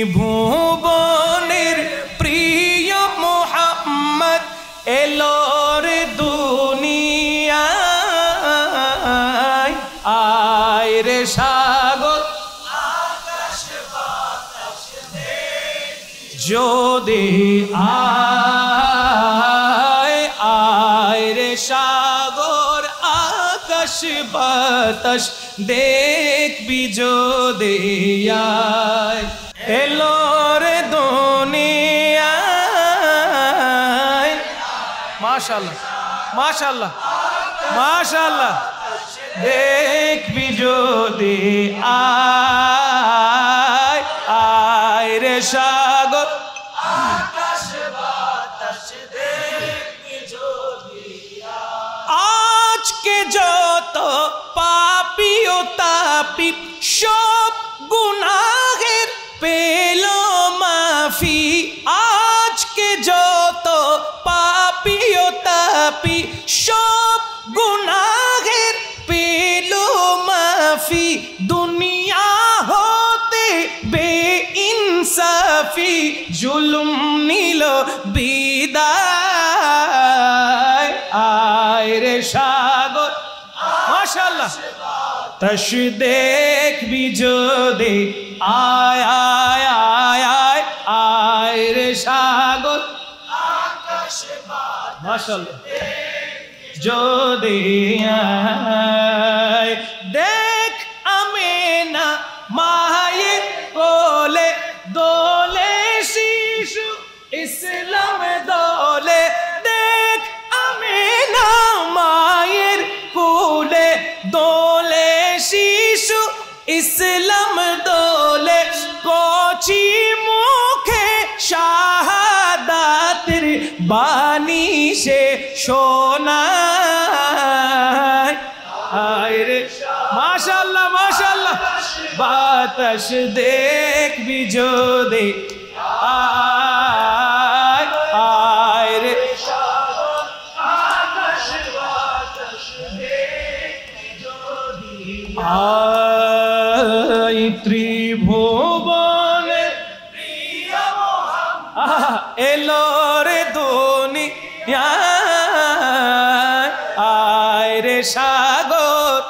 ত্রিভুবনের প্রিয় মোহাম্মদ এলোর দুনিয়ায়, আয় রে সাগর আকাশ বাতাস যদি আয় রে সাগর আকাশ বাতাস দেখবি যদি আয়, এলো রে দুনিয়ায়। মাশাআল্লাহ মাশাআল্লাহ মাশাআল্লাহ। দেখবি যদি আয় রে সাগর আকাশ বাতাস দেখবি যদি আজকে যত পাপী ও তাপী সব গুনাহের পেল মাফি, আজকে যত পাপী ও তাপী সব গুনাহের পেল মাফি, দুনিয়া হতে বেইনসাফি জুলুম নিল বিদায়, আয় রে সাগর মাশাআল্লাহ তস দেখবি যদি আয় রে সাগর আকাশ বাতাস মাশাআল্লাহ যদি আয়। দেখ আমিনা মায়ের কোলে দোলে শিশু ইসলাম দোলে, দেখ আমিনা মায়ের কোলে দোলে শিশু ইসলাম দোলে, কচি মুখে শাহাদাতের বাণী সে শোনায়, আয় রে মাশাআল্লাহ মাশাআল্লাহ। বাতাস দেখবি যদি আয় রে আকাশ বাতাস দেখবি যদি আয়, ত্রিভুবনের প্রিয় মোহাম্মদ এলো রে দুনিয়ায়, আয় রে সাগর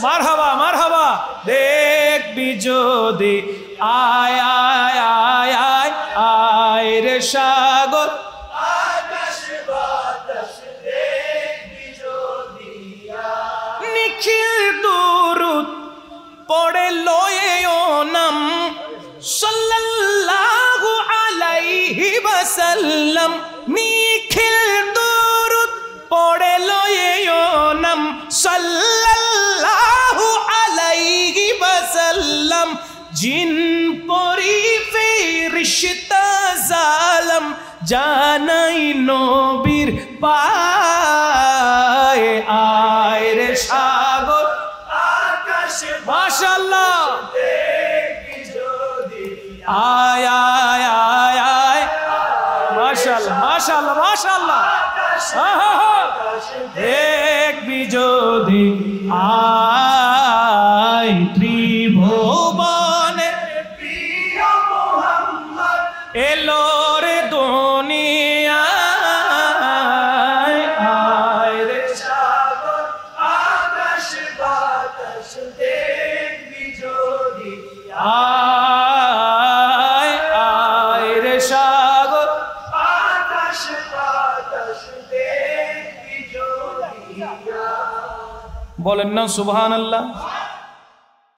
মারহাবা মারহাবা। দেখবি যদি আয় রে সাগর আকাশ বাতাস দেখবি যদি নিখিল দুরুদ পড়ে লয়ে ও নাম সাল্লাল্লাহু আলাইহি ওয়াসাল্লাম, নিখিল দুরুদ পড়ে লয়ে ও নাম সাল্লাল্লাহু আলাইহি ওয়াসাল্লাম, জিন পরি ফেরেশতা জালাম জানাই নবীর পায়ে, আয় রে সাগর আকাশ মাশাআল্লাহ দেখবি যদি আয় মাশাআল্লাহ মাশাআল্লাহ মাশাআল্লাহ দেখবি যদি আয়, ত্রিভুবনের প্রিয় মোহাম্মদ এলো রে দুনিয়ায়, আয় রে সাগর আকাশ বাতাস দেখবি যদি আয় রে সাগর আকাশ বাতাস দেখবি যদি। বলেন না সুবহানাল্লাহ।